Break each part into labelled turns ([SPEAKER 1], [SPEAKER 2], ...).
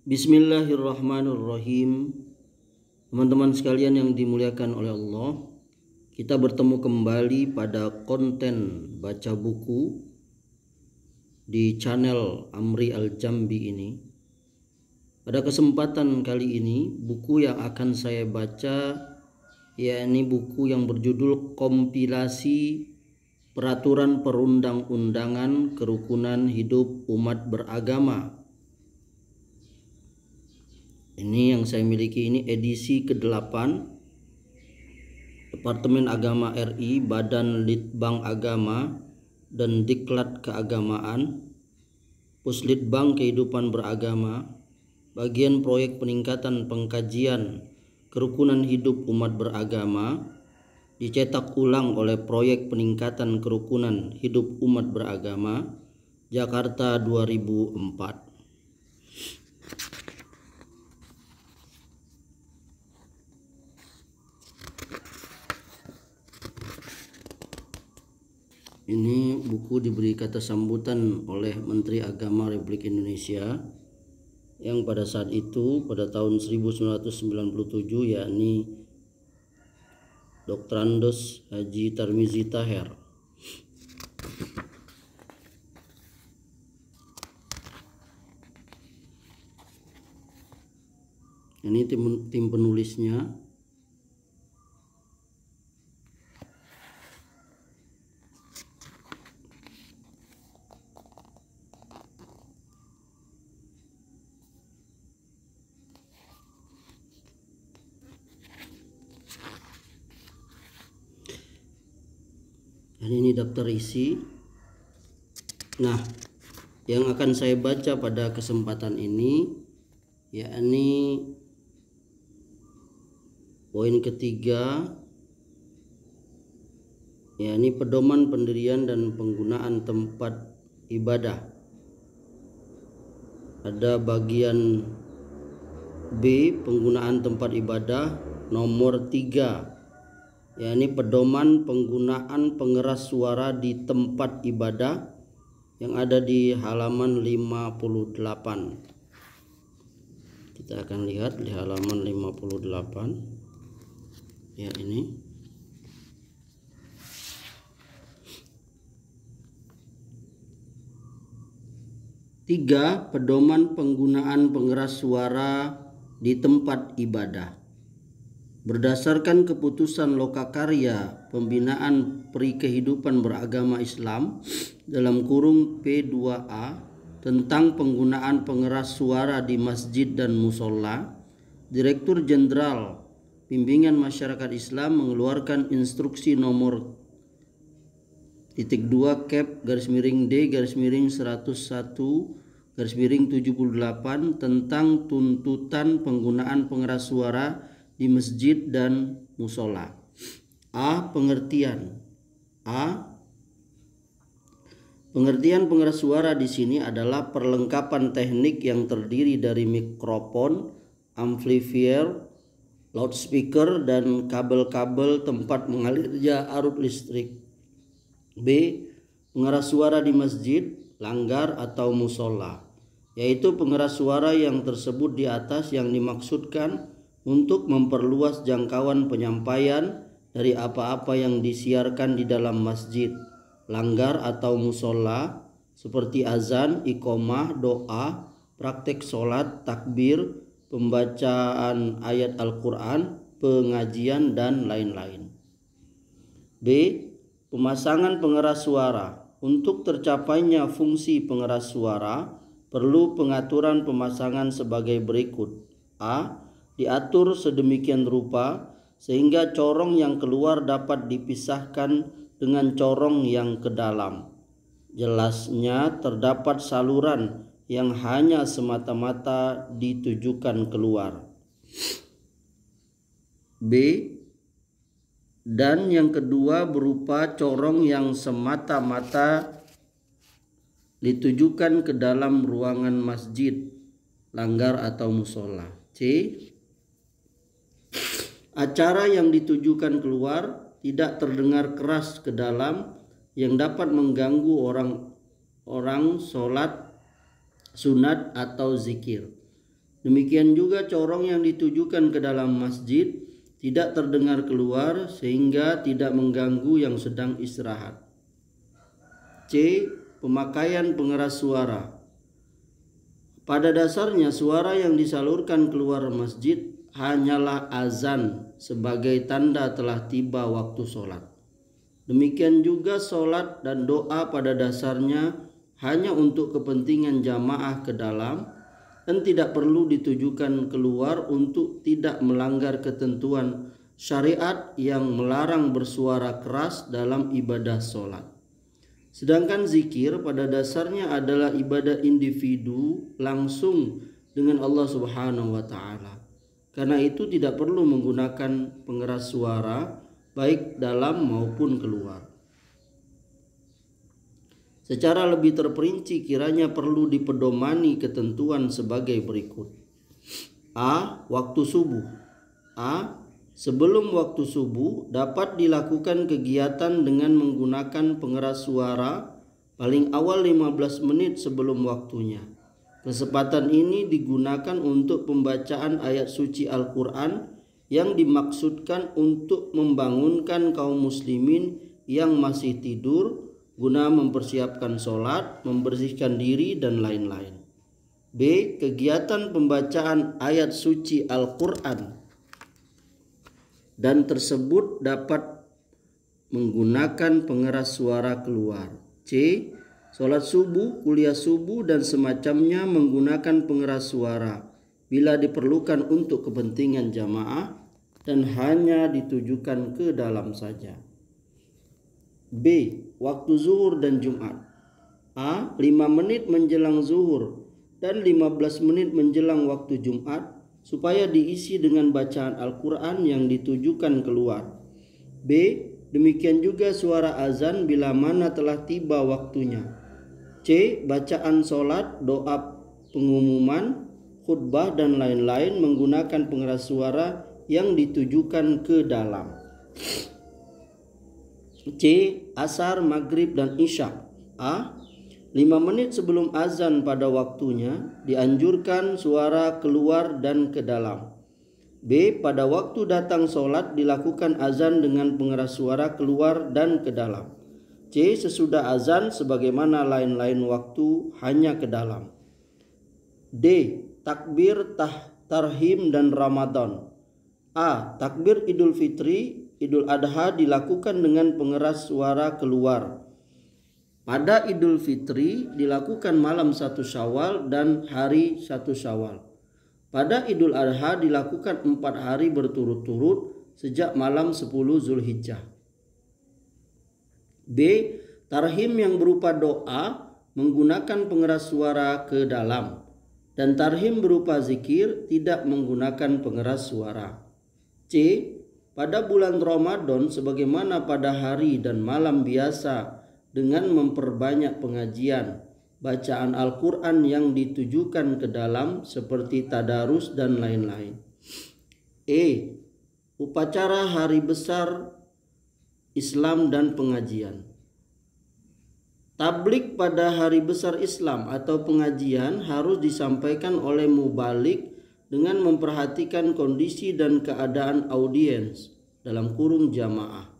[SPEAKER 1] Bismillahirrahmanirrahim. Teman-teman sekalian yang dimuliakan oleh Allah, kita bertemu kembali pada konten baca buku di channel Amri Al-Jambi ini. Pada kesempatan kali ini, buku yang akan saya baca yakni buku yang berjudul Kompilasi Peraturan Perundang-undangan Kerukunan Hidup Umat Beragama. Ini yang saya miliki, ini edisi ke-8, Departemen Agama RI, Badan Litbang Agama dan Diklat Keagamaan, Puslitbang Kehidupan Beragama, bagian proyek peningkatan pengkajian kerukunan hidup umat beragama, dicetak ulang oleh proyek peningkatan kerukunan hidup umat beragama, Jakarta 2004. Ini buku diberi kata sambutan oleh Menteri Agama Republik Indonesia yang pada saat itu pada tahun 1997 yakni Dr. Andos Haji Tarmizi Taher. Ini tim penulisnya. Dan ini daftar isi. Nah, yang akan saya baca pada kesempatan ini yakni poin ketiga, yakni pedoman pendirian dan penggunaan tempat ibadah. Ada bagian B, penggunaan tempat ibadah, nomor 3, yakni pedoman penggunaan pengeras suara di tempat ibadah yang ada di halaman 58. Kita akan lihat di halaman 58. Ya, ini. Tiga, pedoman penggunaan pengeras suara di tempat ibadah. Berdasarkan keputusan Lokakarya Pembinaan Peri Kehidupan Beragama Islam dalam kurung P2A tentang penggunaan pengeras suara di masjid dan musola, Direktur Jenderal Bimbingan Masyarakat Islam mengeluarkan instruksi nomor /2 Cap /D/101/78 tentang tuntutan penggunaan pengeras suara di masjid dan musola. Pengertian pengeras suara di sini adalah perlengkapan teknik yang terdiri dari mikrofon, amplifier, loudspeaker, dan kabel-kabel tempat mengalirnya arus listrik. B. Pengeras suara di masjid, langgar, atau musola, yaitu pengeras suara yang tersebut di atas yang dimaksudkan untuk memperluas jangkauan penyampaian dari apa-apa yang disiarkan di dalam masjid, langgar, atau musola seperti azan, iqomah, doa, praktek sholat, takbir, pembacaan ayat Al-Quran, pengajian, dan lain-lain. B. Pemasangan pengeras suara. Untuk tercapainya fungsi pengeras suara perlu pengaturan pemasangan sebagai berikut. Diatur sedemikian rupa sehingga corong yang keluar dapat dipisahkan dengan corong yang ke dalam. Jelasnya terdapat saluran yang hanya semata-mata ditujukan keluar. B. Dan yang kedua berupa corong yang semata-mata ditujukan ke dalam ruangan masjid, langgar, atau musola. C. Acara yang ditujukan keluar tidak terdengar keras ke dalam yang dapat mengganggu orang sholat sunat atau zikir. Demikian juga corong yang ditujukan ke dalam masjid tidak terdengar keluar sehingga tidak mengganggu yang sedang istirahat. C. Pemakaian pengeras suara. Pada dasarnya suara yang disalurkan keluar masjid hanyalah azan sebagai tanda telah tiba waktu sholat. Demikian juga sholat dan doa pada dasarnya hanya untuk kepentingan jamaah ke dalam dan tidak perlu ditujukan keluar untuk tidak melanggar ketentuan syariat yang melarang bersuara keras dalam ibadah sholat. Sedangkan zikir pada dasarnya adalah ibadah individu langsung dengan Allah Subhanahu wa Ta'ala. Karena itu tidak perlu menggunakan pengeras suara baik dalam maupun keluar. Secara lebih terperinci kiranya perlu dipedomani ketentuan sebagai berikut. A. Waktu subuh. A. Sebelum waktu subuh dapat dilakukan kegiatan dengan menggunakan pengeras suara paling awal 15 menit sebelum waktunya. Kesempatan ini digunakan untuk pembacaan ayat suci Al-Quran yang dimaksudkan untuk membangunkan kaum muslimin yang masih tidur guna mempersiapkan sholat, membersihkan diri, dan lain-lain. B. Kegiatan pembacaan ayat suci Al-Quran dan tersebut dapat menggunakan pengeras suara keluar. C. Sholat subuh, kuliah subuh, dan semacamnya menggunakan pengeras suara bila diperlukan untuk kepentingan jamaah dan hanya ditujukan ke dalam saja. B. Waktu zuhur dan Jumat. A. 5 menit menjelang zuhur dan 15 menit menjelang waktu Jumat supaya diisi dengan bacaan Al-Quran yang ditujukan keluar. B. Demikian juga suara azan bila mana telah tiba waktunya. C. Bacaan sholat, doa pengumuman, khutbah, dan lain-lain menggunakan pengeras suara yang ditujukan ke dalam. C. Asar, maghrib, dan isya. A. 5 menit sebelum azan pada waktunya dianjurkan suara keluar dan ke dalam. B. Pada waktu datang sholat dilakukan azan dengan pengeras suara keluar dan ke dalam. C. Sesudah azan sebagaimana lain-lain waktu hanya ke dalam. D. Takbir, tarhim, dan Ramadan. A. Takbir Idul Fitri, Idul Adha dilakukan dengan pengeras suara keluar. Pada Idul Fitri dilakukan malam 1 Syawal dan hari 1 Syawal. Pada Idul Adha dilakukan 4 hari berturut-turut sejak malam 10 Zulhijjah. B. Tarhim yang berupa doa menggunakan pengeras suara ke dalam. Dan tarhim berupa zikir tidak menggunakan pengeras suara. C. Pada bulan Ramadan sebagaimana pada hari dan malam biasa dengan memperbanyak pengajian, bacaan Al-Quran yang ditujukan ke dalam seperti tadarus dan lain-lain. E. Upacara hari besar Islam dan pengajian. Tablik pada hari besar Islam atau pengajian harus disampaikan oleh mubalik dengan memperhatikan kondisi dan keadaan audiens dalam kurung jamaah.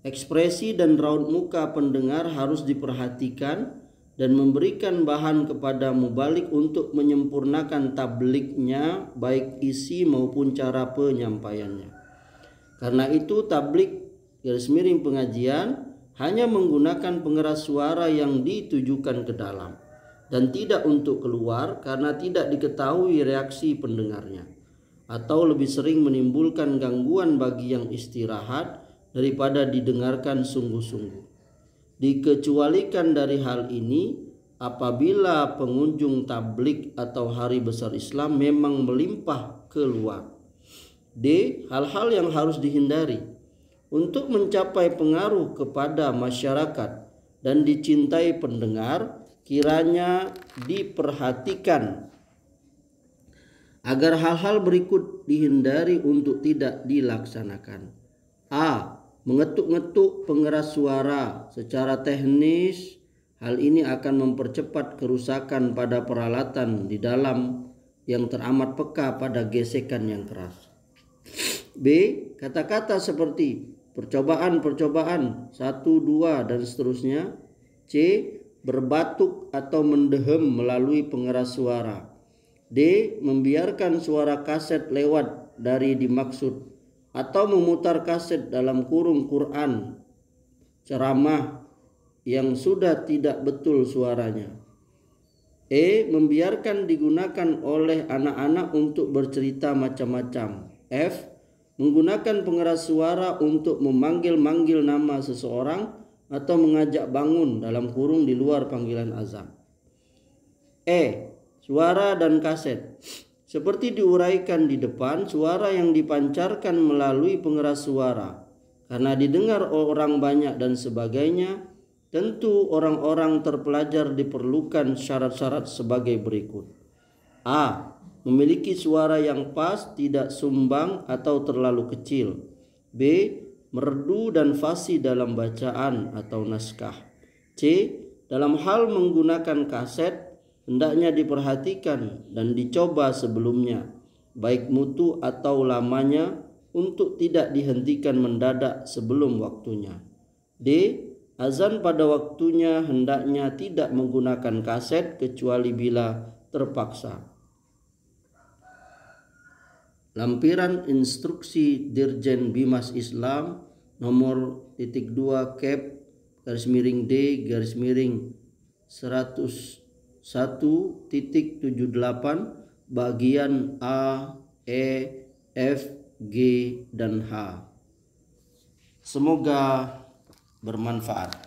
[SPEAKER 1] Ekspresi dan raut muka pendengar harus diperhatikan dan memberikan bahan kepada mubalik untuk menyempurnakan tabliknya baik isi maupun cara penyampaiannya. Karena itu tablik _ pengajian hanya menggunakan pengeras suara yang ditujukan ke dalam dan tidak untuk keluar karena tidak diketahui reaksi pendengarnya, atau lebih sering menimbulkan gangguan bagi yang istirahat daripada didengarkan sungguh-sungguh. Dikecualikan dari hal ini apabila pengunjung tablik atau hari besar Islam memang melimpah keluar. D. Hal-hal yang harus dihindari untuk mencapai pengaruh kepada masyarakat dan dicintai pendengar kiranya diperhatikan agar hal-hal berikut dihindari untuk tidak dilaksanakan. A. Mengetuk-ngetuk pengeras suara secara teknis. Hal ini akan mempercepat kerusakan pada peralatan di dalam yang teramat peka pada gesekan yang keras. B. Kata-kata seperti percobaan, 1, 2, dan seterusnya. C. Berbatuk atau mendehem melalui pengeras suara. D. Membiarkan suara kaset lewat dari dimaksud atau memutar kaset dalam kurung Quran, ceramah yang sudah tidak betul suaranya. E. Membiarkan digunakan oleh anak-anak untuk bercerita macam-macam. F. Menggunakan pengeras suara untuk memanggil-manggil nama seseorang atau mengajak bangun dalam kurung di luar panggilan azan. E. Suara dan kaset. Seperti diuraikan di depan, suara yang dipancarkan melalui pengeras suara karena didengar orang banyak dan sebagainya. Tentu orang-orang terpelajar diperlukan syarat-syarat sebagai berikut. A. Memiliki suara yang pas, tidak sumbang atau terlalu kecil. B. Merdu dan fasih dalam bacaan atau naskah. C. Dalam hal menggunakan kaset, hendaknya diperhatikan dan dicoba sebelumnya, baik mutu atau lamanya, untuk tidak dihentikan mendadak sebelum waktunya. D. Azan pada waktunya hendaknya tidak menggunakan kaset kecuali bila terpaksa. Lampiran Instruksi Dirjen Bimas Islam nomor 2 Cap /D/101.78 bagian A, E, F, G, dan H. Semoga bermanfaat.